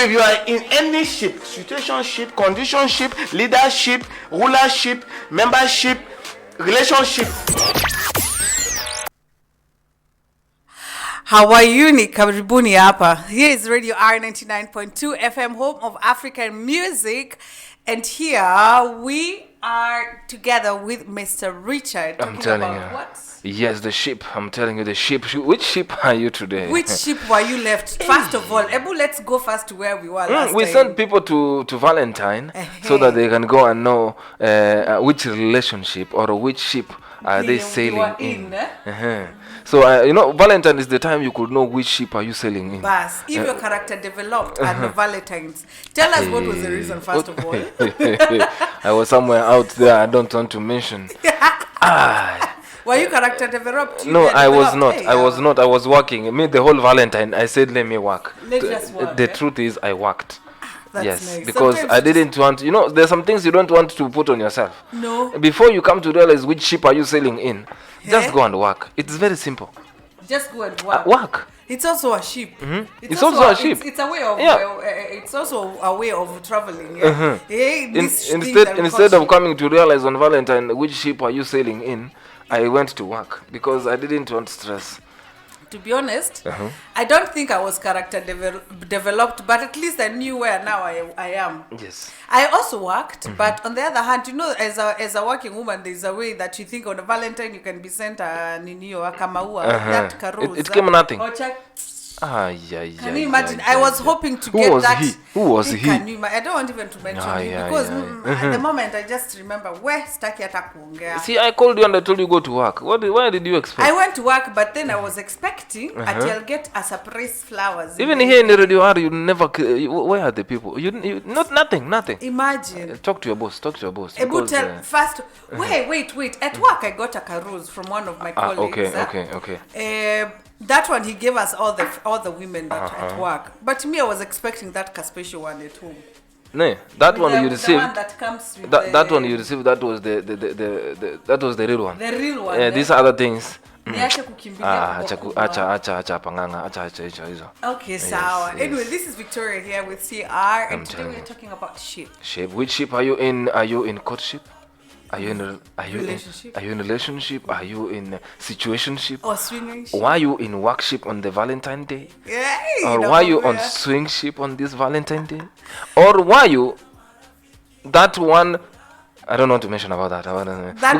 if you are in any ship, situationship, conditionship, leadership, rulership, membership, relationship. Hawayuni karibuni hapa. Here is Radio R99.2 FM, home of African music. And here we are together with Mr. Richard. I'm telling you. What? Yes, the ship. I'm telling you, the ship. Which ship are you today? Which ship were you left? First of all, Ebu, let's go first to where we were last we time. send people to Valentine so that they can go and know which relationship or which ship are they sailing in. So, Valentine is the time you could know which ship are you sailing in. Bas, if your character developed at the Valentines, tell us what was the reason, first of all. I was somewhere out there, I don't want to mention. Were you character developed? No, I was not. I was not. I was working. Me, the whole Valentine, I said, let me work. The truth is, I worked. That's yes, nice. because sometimes I didn't want, there's some things you don't want to put on yourself. No. Before you come to realize which ship are you sailing in, just go and work. It's very simple. Just go and work. Work. It's also a ship. It's also a ship. It's a way of. It's also a way of traveling. Instead of coming to realize on Valentine which ship are you sailing in, I went to work because I didn't want stress. To be honest, I don't think I was character developed, but at least I knew where now I am. Yes. I also worked, but on the other hand, as a working woman, there's a way that you think on a Valentine you can be sent a nini or a kamaua, that carouse. It came nothing. Can you imagine? I was hoping to get that. Who was he? I don't want even to mention him because at the moment I just remember where staki hata kuongea. See, I called you and I told you go to work. Why did you expect? I went to work, but then I was expecting I'll get a surprise flowers. Even here in the radio R, you never. Where are the people? You nothing. Imagine. Talk to your boss. First. Wait. At work I got a carouse from one of my colleagues. Okay. That one he gave us all the women that at work, but me I was expecting that special one at home. No, that one you received. The one that comes with that one you received. That was that was the real one. The real one. Yeah, these other things. Acha panganga hizo. Okay, sawa. Yes. Anyway, this is Victoria here with CR, and today we're talking about ship. Ship. Which ship are you in? Are you in courtship? Are you in relationship? Are you in relationship? Are you in situationship? Or swinging? Why are you in workship on the Valentine Day? Yay, or why are you on swing ship on this Valentine Day? Or why you that one? I don't want to mention about that. That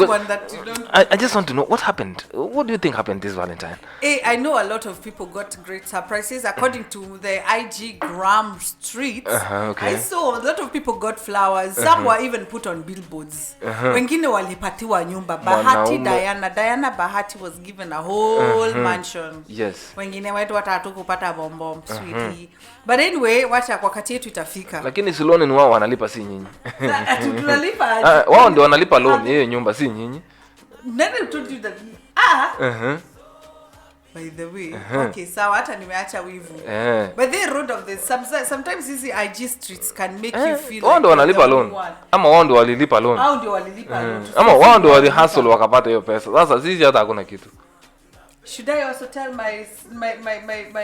one that you don't. I just want to know what happened. What do you think happened this Valentine? I know a lot of people got great surprises. According to the IG Gram streets, I saw a lot of people got flowers. Some were even put on billboards. Wengine walipatiwa nyumba. Diana Bahati was given a whole mansion. Yes. Wengine wetu watatu kupata bombom, sweetie. But anyway, wacha kwa kati yetu itafika. Lakini si loan ni wao wanalipa si nyinyi. Tunalipa. Wao ndio wanalipa loan hiyo nyumba si nyinyi. Nani told you that? By the way, okay, sawa hata nimeacha wivu. But the road of the sometimes these IG streets can make you feel wao ndio wanalipa loan. Ama wao ndio walilipa loan. Wao ndio walilipa loan. Ama wao ndio walihustle wakapata hiyo pesa. Sasa sisi hata hakuna kitu. Should I also tell my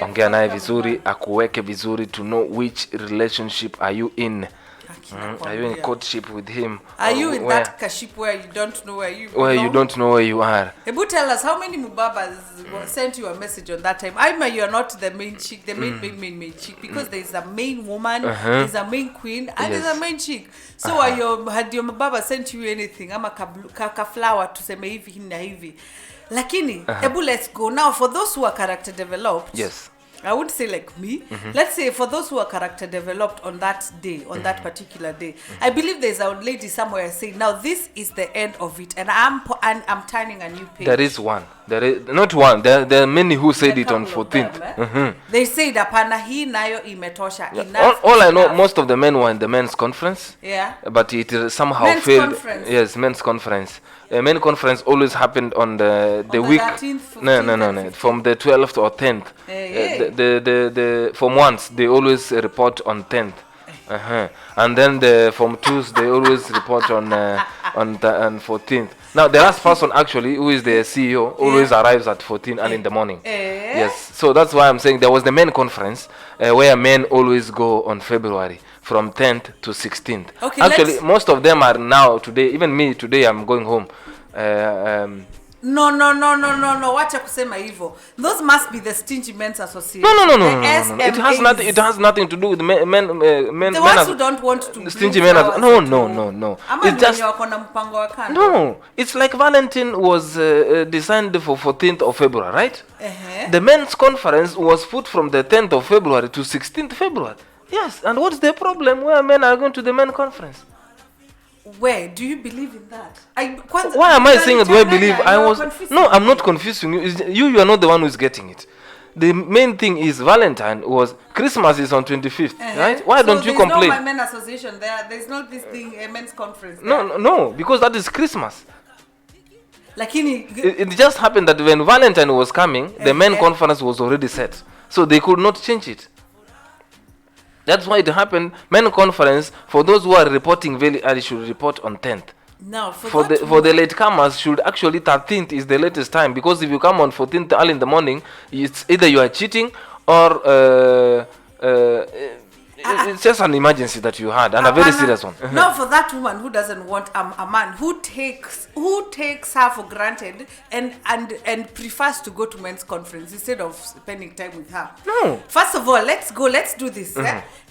ongea naye vizuri, akuweke vizuri to know which relationship are you in. Are you in courtship with him? Are you in that kaship where you don't know where you belong? Where you don't know where you are? Ebu tell us how many mubabas sent you a message on that time. You are not the main chick, the main chick, because there is a main woman, there is a main queen, and there is a main chick. So had your mubaba sent you anything? Ama ka flower tuseme hivi na hivi. Lakini, Ebu, let's go now. For those who are character developed, yes, I would say like me. Let's say for those who are character developed on that day, on that particular day, I believe there's a lady somewhere saying, now this is the end of it, and I'm turning a new page. There is one. There is not one. There are many who said it on 14th. They said apana hii nayo imetosha. All I know, most of the men were in the men's conference. Yeah. But it somehow men's failed. Conference. Yes, men's conference. Men's conference always happened on the week. 13th, No. From the 12th or 10th. The Form 1s they always report on 10th. And then the Form 2s they always report on 14th. Now the last person actually, who is the CEO, always arrives at 14 and in the morning. Yes, so that's why I'm saying there was the men conference where men always go on February from 10th to 16th. Okay, actually, most of them are now today. Even me today, I'm going home. No, wacha kusema hivyo. Those must be the Stingy Men's Association. No. The It has nothing. It has nothing to do with men. The ones who don't want to Stingy bring men. flowers No. It's just no. It's like Valentine was designed for 14th of February, right? The men's conference was put from the 10th of February to 16th February. Yes, and what's the problem where men are going to the men conference? Where do you believe in that? Why am I saying do I believe? No, I'm not confusing you. You are not the one who's getting it. The main thing is Valentine was Christmas is on 25th, right? Why don't you complain? There's no men association there. There's no this thing, a men's conference. No, because that is Christmas. It just happened that when Valentine was coming, the men conference was already set, so they could not change it. That's why it happened. Men conference, for those who are reporting very early, should report on 10th. No, for the latecomers, should actually 13th is the latest time, because if you come on 14th early in the morning, it's either you are cheating or it's just an emergency that you had, and a very serious one. No, for that woman who doesn't want a man who takes her for granted and prefers to go to men's conference instead of spending time with her. No. First of all, let's do this.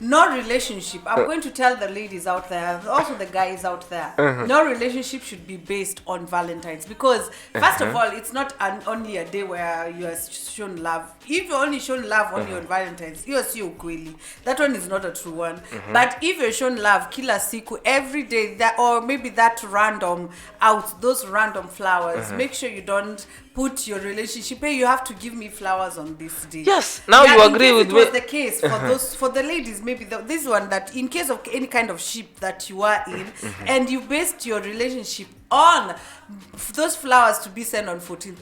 No relationship. I'm going to tell the ladies out there, also the guys out there, no relationship should be based on Valentine's, because first of all, it's not only a day where you are shown love. If you're only shown love only on Valentine's, you see ukweli. That one is not a true one. But if you're shown love kila siku every day, that, or maybe that random out, those random flowers, make sure you don't put your relationship, hey, you have to give me flowers on this day. Yes, now you agree with me. It was the case for the ladies, maybe this one, that in case of any kind of ship that you are in, and you based your relationship on those flowers to be sent on 14th,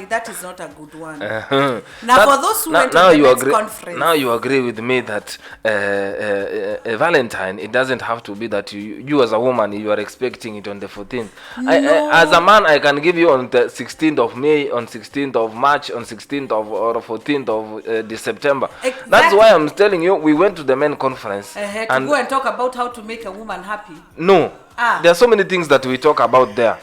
that is not a good one. Now for those who went to the men's conference, now you agree with me that a Valentine, it doesn't have to be that you as a woman, you are expecting it on the 14th. No. As a man, I can give you on the 16th of May, on 16th of March, on 16th of or 14th of September. Exactly. That's why I'm telling you, we went to the men conference to go and talk about how to make a woman happy. No, there are so many things that we talk about there.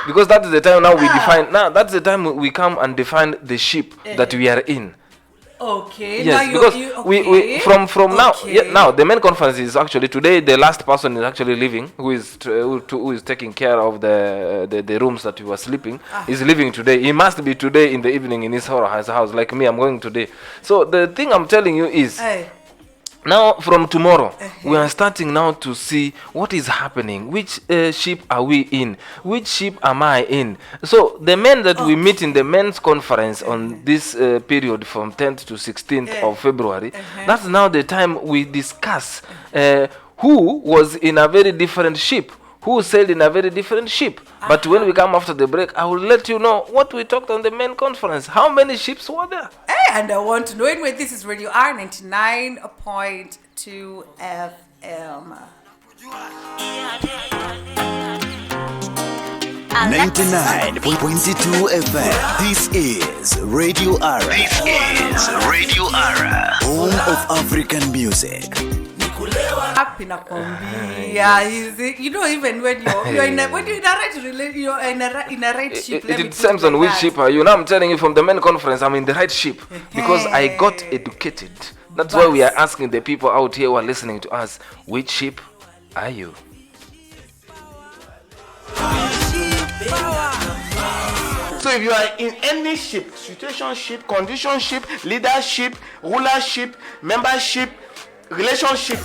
Because that is the time now we define. Now that's the time we come and define the ship that we are in. Okay. Yes, now because we from now. Yeah, now the main conference is actually today. The last person is actually leaving, who is taking care of the rooms that we were sleeping. Is leaving today. He must be today in the evening in his house. Like me, I'm going today. So the thing I'm telling you is. Now, from tomorrow, we are starting now to see what is happening. Which ship are we in? Which ship am I in? So, the men that we meet in the men's conference on this period from 10th to 16th of February, that's now the time we discuss who was in a very different ship, who sailed in a very different ship. But when we come after the break, I will let you know what we talked on the main conference. How many ships were there? And I want to know. Anyway, this is Radio R 99.2 FM. 99.2 FM. This is Radio R. Home of African music. Happy nakwambia, you know, even when you're in a right ship. It depends on which ship are you. Now I'm telling you, from the main conference, I'm in the right ship because I got educated. That's why we are asking the people out here who are listening to us, which ship are you? So if you are in any ship, situationship, conditionship, leadership, rulership, membership, relationship.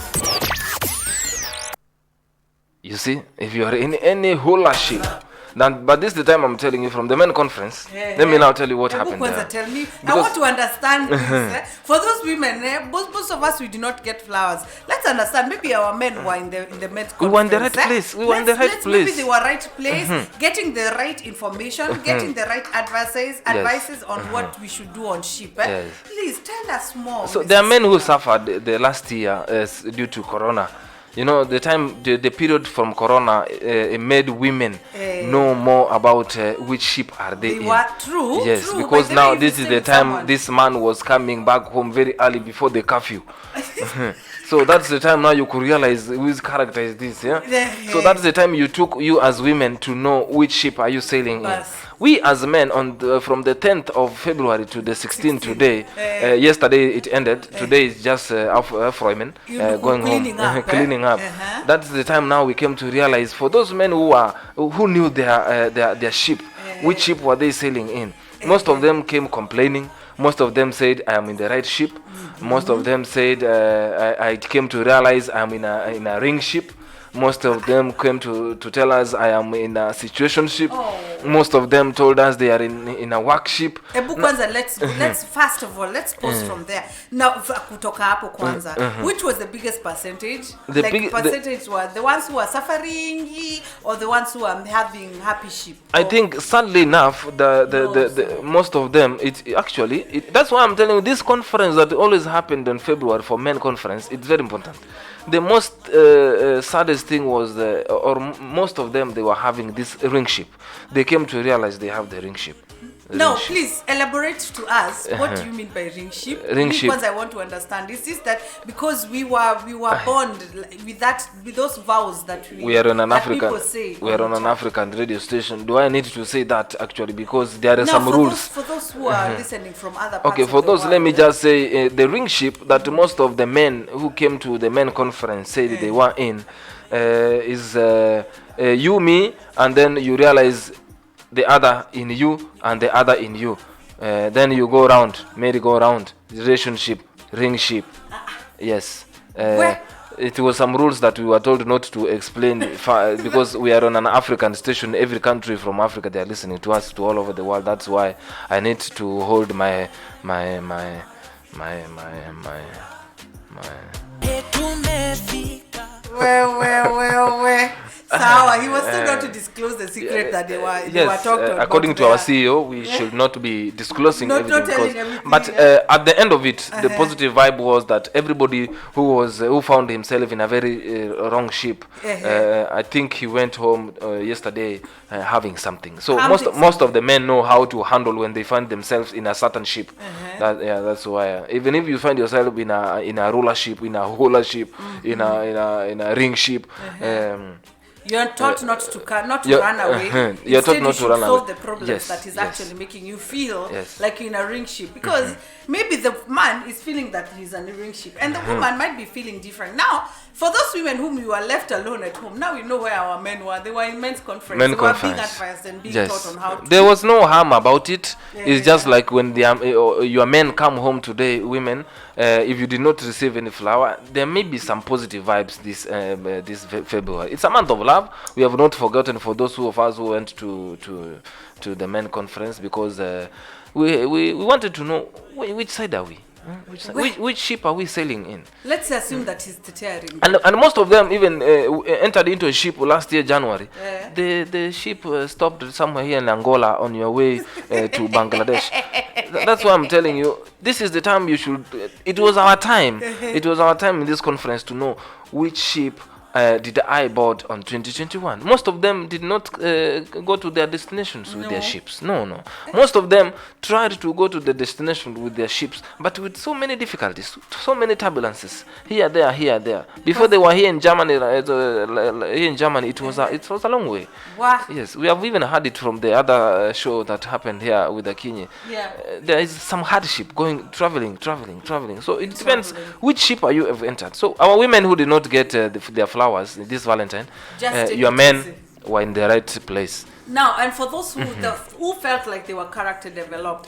You see, if you are in any rulership, but this is the time I'm telling you from the main conference. Let me now tell you what happened there. Tell me. I want to understand this. For those women, most of us, we do not get flowers. Let's understand. Maybe our men were in the men's conference. We were in the right place. Maybe they were right place, getting the right information, getting the right advices on what we should do on ship. Please tell us more. So there are men who suffered the last year due to corona. You know, the period from Corona it made women know more about which ship are they in. True. Yes, true. because By the now way, this is the time this man was coming back home very early before the curfew. So that's the time now you could realize whose character is this, yeah? So that's the time you as women to know which ship are you sailing in. We as men from the 10th of February to the 16th today, yesterday it ended, today is just Afromusic going cleaning home, up, cleaning up. That's the time now we came to realize for those men who knew their ship, which ship were they sailing in. Most of them came complaining. Most of them said, I am in the right ship. Most of them said, I came to realize I am in a ring ship. Most of them came to tell us I am in a situationship. Most of them told us they are in a workship. Kwanza, let's first of all let's pause from there. Now kutoka hapo kwanza, which was the biggest percentage? Percentage were the ones who are suffering or the ones who are having happy ship? I think sadly enough the most of them that's why I'm telling you this conference that always happened in February for men conference, it's very important. The most saddest thing was most of them, they were having this ring ship. They came to realize they have the ring ship. Please elaborate to us. What do you mean by ring ship? Ring ship. Because I want to understand. Is this that because we were born with those vows that we are on an African say we are on an African radio station? Do I need to say that actually because there are some rules for those who are listening from other parts okay, for of the those world, let me just say the ring ship that most of the men who came to the men conference said they were in is you, me, and then you realize the other in you and the other in you. Then you go around, merry-go-round, relationship, ring ship. Yes. It was some rules that we were told not to explain because we are on an African station. Every country from Africa, they are listening to us to all over the world. That's why I need to hold my Well. Sawa, he was still not to disclose the secret that they were talking about. According to our CEO, we should not be disclosing not everything. everything. But at the end of it, the positive vibe was that everybody who found himself in a very wrong ship, I think he went home yesterday having something. So most of the men know how to handle when they find themselves in a certain ship. That's why even if you find yourself in a roller ship, in a hula ship, in a ring ship. You're taught not to run away. You're taught not to run away. Solve the problems that is actually making you feel like you're in a ring ship. Because maybe the man is feeling that he's in a ring ship, and the woman might be feeling different. Now, for those women whom you are left alone at home, now we know where our men were. They were in men's conference. They were being advised and being taught on how to. There was no harm about it. It's just like when your men come home today, women, if you did not receive any flower, there may be some positive vibes this February. It's a month of love. We have not forgotten for those of us who went to the men conference because we wanted to know which side are we. Which ship are we sailing in? Let's assume that he's teetering. And most of them even entered into a ship last year, January. The ship stopped somewhere here in Angola on your way to Bangladesh. That's why I'm telling you, this is the time you should. It was our time. It was our time in this conference to know which ship did I board on 2021. Most of them did not go to their destinations with their ships. No. Most of them tried to go to the destination with their ships, but with so many difficulties, so many turbulences, here, there. Before they were here in Germany, it was a long way. Wow. Yes, we have even heard it from the other show that happened here with the Kenya. There is some hardship traveling. So it depends which ship are you have entered. So our women who did not get their flowers this Valentine, your men were in the right place. Now, and for those who felt like they were character developed,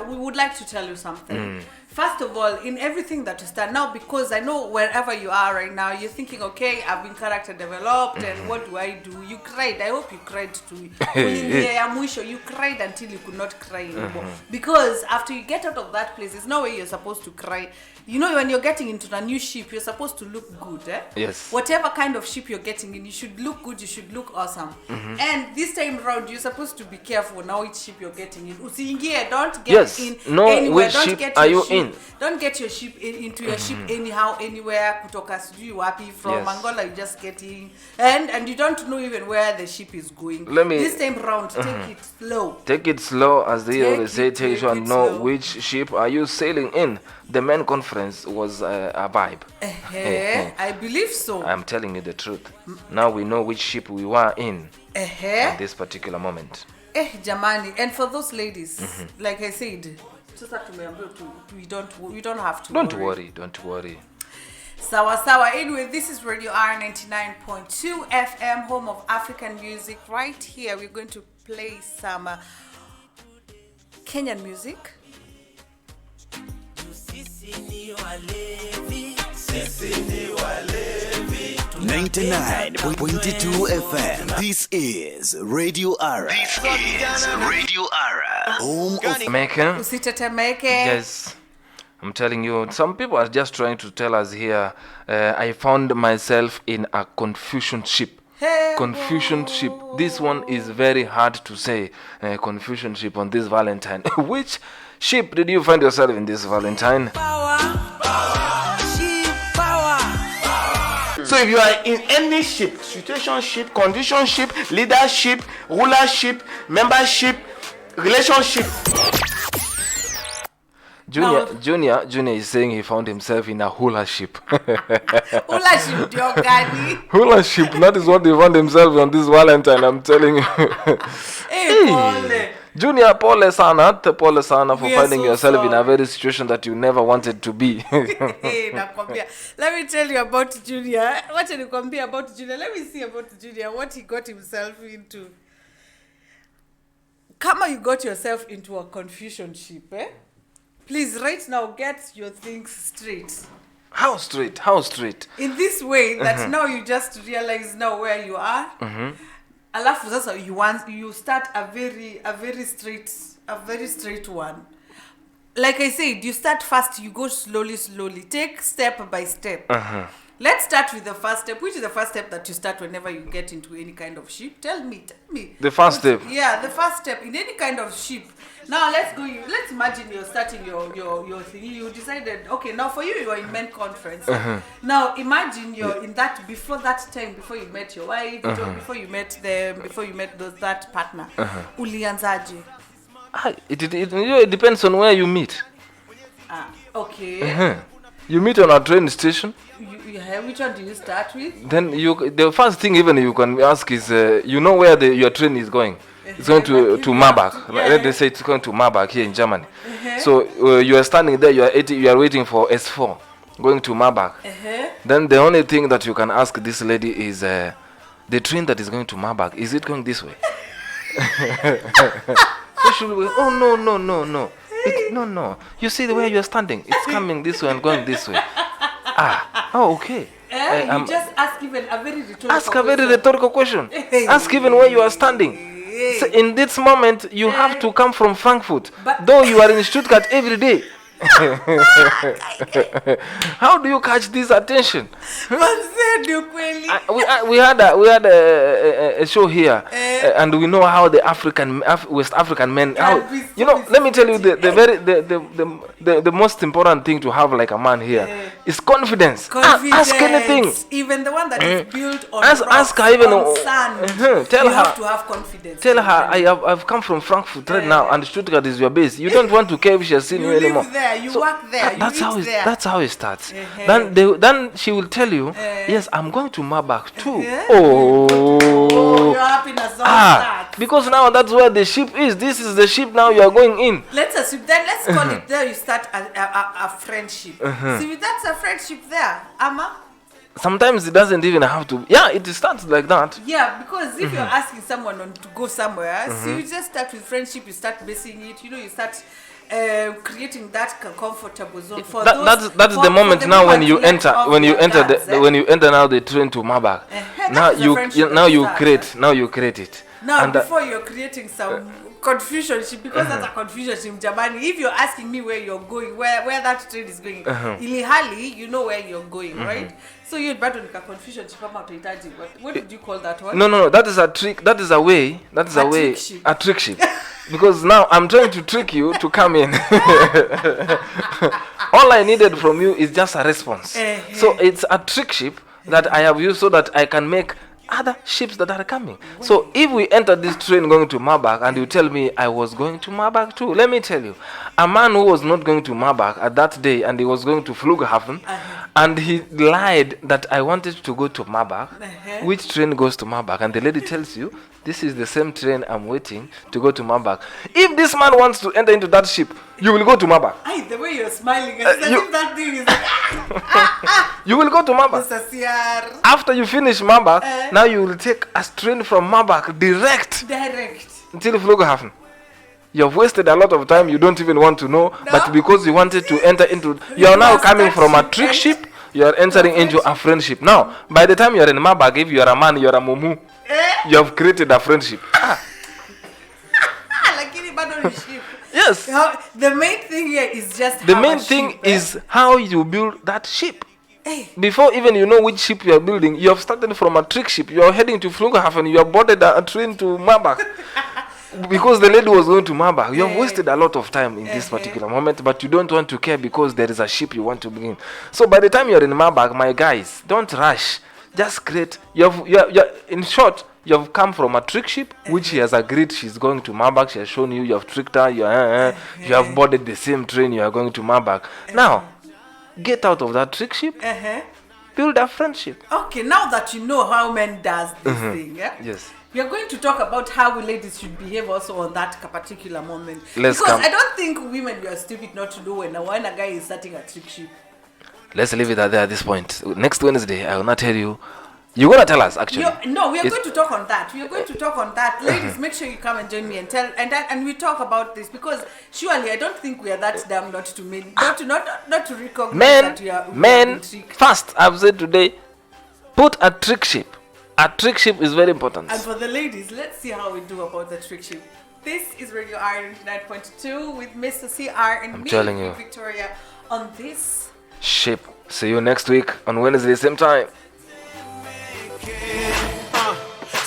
we would like to tell you something. First of all, in everything that you start now, because I know wherever you are right now, you're thinking, okay, I've been character developed, and what do I do? You cried. I hope you cried too. You cried until you could not cry anymore. Because after you get out of that place, there's no way you're supposed to cry. You know, when you're getting into a new ship, you're supposed to look good. Yes. Whatever kind of ship you're getting in, you should look good. You should look awesome. And this time around, you're supposed to be careful now which ship you're getting in. Don't get in. No, anywhere. which Don't ship get are your you in? in. Don't get your ship into your ship anyhow, anywhere. Kutoka sijui wapi from Yes. Angola, you just get in, and you don't know even where the ship is going. This time round, take it slow. Take it slow, as they Take always say. it- Take it take slow it and know slow. which ship are you sailing in. The main conference was a vibe. I believe so. I'm telling you the truth. Now we know which ship we were in at this particular moment. Jamani, and for those ladies, like I said, sasa tumeambiwa we don't have to Don't worry. Sawa sawa. Anyway, this is Radio R 99.2 FM, home of African music. Right here, we're going to play some Kenyan music. 99.2 FM. This is Radio Ara. Home of Jamaica. Usitetemeke. Yes. I'm telling you, some people are just trying to tell us here, I found myself in a confusion ship. Hey, Confusion ship. This one is very hard to say. Confusion ship on this Valentine. Which ship did you find yourself in this Valentine? So if you are in any ship, situation ship, condition ship, leadership, rulership, membership, relationship. Junior is saying he found himself in a hula ship. Ula ship ndio gani? Hula ship, that is what he found himself on this Valentine, I'm telling you. Pole. Junior, pole sana for We are finding so yourself in a sorry. very situation that you never wanted to be. Nakwambia. Let me tell you about Junior. What did you compare about Junior? Let me see about Junior, what he got himself into. Kama you got yourself into a confusion ship, please right now get your things straight. How straight? In this way that now you just realize now where you are. Alafu sasa you start a very straight one. Like I said, you start fast, you go slowly. Take step by step. Let's start with the first step. Which is the first step that you start whenever you get into any kind of ship? Tell me. The first step. Yeah, the first step in any kind of ship. Now let's go. Let's imagine you're starting your thing. You decided, okay, now for you are in main conference. Now imagine you're in that before you met your wife, before you met them, before you met that partner. Ulianzaje? It depends on where you meet. Okay. You meet on a train station. Which one do you start with? Then the first thing even you can ask is, you know where your train is going. It's going to Marbach. Let us say it's going to Marbach here in Germany. So you are standing there. You are waiting for S4 going to Marbach. Then the only thing that you can ask this lady is, the train that is going to Marbach, is it going this way? So she will go, oh no. No. You see the way you are standing. It's coming this way and going this way. Okay. You just ask even a very rhetorical Ask a very rhetorical question. Ask even where you are standing. So in this moment, you have to come from Frankfurt, though you are in Stuttgart every day. How do you catch this attention? We had a show here, and we know how the West African men. Let me tell you the most important thing to have like a man here is confidence. Ask anything. Even the one that is built on ask her even on sand. Tell you her have to have confidence. Tell her I've come from Frankfurt right now, and Stuttgart is your base. You don't want to care if she has seen you anymore. You work there. That's how it starts. Then she will tell you, yes, I'm going to Marbach too. Your happiness starts. Because now that's where the ship is. This is the ship now you are going in. Let's assume then. Let's call it there. You start a friendship. See, that's a friendship there, Ama. Sometimes it doesn't even have to. Yeah, it starts like that. Yeah, because if you're asking someone to go somewhere, so you just start with friendship. You start basing it. You start creating that comfortable zone for that's the moment now when you enter now the train to Marbach. Now you create it. Now before you're creating some confusion ship, because that's a confusion ship, Jamani. If you're asking me where you're going, where that train is going, ilihali you know where you're going, right? So you'd better make a confusion ship. What did you call that one? No, that is a trick. That is a way. A trick ship. Because now I'm trying to trick you to come in. All I needed from you is just a response. So it's a trick ship that I have used so that I can make other ships that are coming. So if we enter this train going to Marbach and you tell me I was going to Marbach too, let me tell you, a man who was not going to Marbach at that day and he was going to Flughafen, and he lied that I wanted to go to Marbach. Which train goes to Marbach? And the lady tells you, this is the same train I'm waiting to go to Marbach. If this man wants to enter into that ship, you will go to Marbach. The way you're smiling, it's as if that thing is like, You will go to Marbach. Mr. CR. After you finish Marbach, now you will take a train from Marbach direct until Flughafen. You have wasted a lot of time. You don't even want to know, but because you wanted to enter into, you are now coming from a trick ship. You are entering into a friendship. Now, by the time you are in Marbach, if you are a man, you are a mumu. You have created a friendship. Like any ship. Yes. The main thing here is just the main thing is how you build that ship. Before even you know which ship you are building, you have started from a trick ship. You are heading to Flughafen. You have boarded a train to Marbach. Because the lady was going to Marbach. You have wasted a lot of time in this particular moment, but you don't want to care because there is a ship you want to bring in. So by the time you're in Marbach, my guys, don't rush. Just create. In short, you have come from a trick ship, which she has agreed she's going to Marbach. She has shown you. You have tricked her. You have boarded the same train. You are going to Marbach. Now, get out of that trick ship. Build a friendship. Okay, now that you know how men does this thing, Yes. We are going to talk about how ladies should behave also on that particular moment. Because I don't think women are stupid not to know when a guy is starting a trick ship. Let's leave it at there at this point. Next Wednesday, I will not tell you. You're going to tell us, actually. No, we are going to talk on that. We are going to talk on that. Ladies, make sure you come and join me and we talk about this, because surely I don't think we are that dumb not to recognize that we are intrigued. First, I've said today, put a trick ship. A trick ship is very important. And for the ladies, let's see how we do about the trick ship. This is Radio R 99.2 with Mr. CR and me, Victoria, on this ship. See you next week on Wednesday, same time.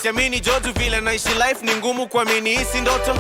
Siamini Jojo vile naishi life ni ngumu kuamini hisi ndoto.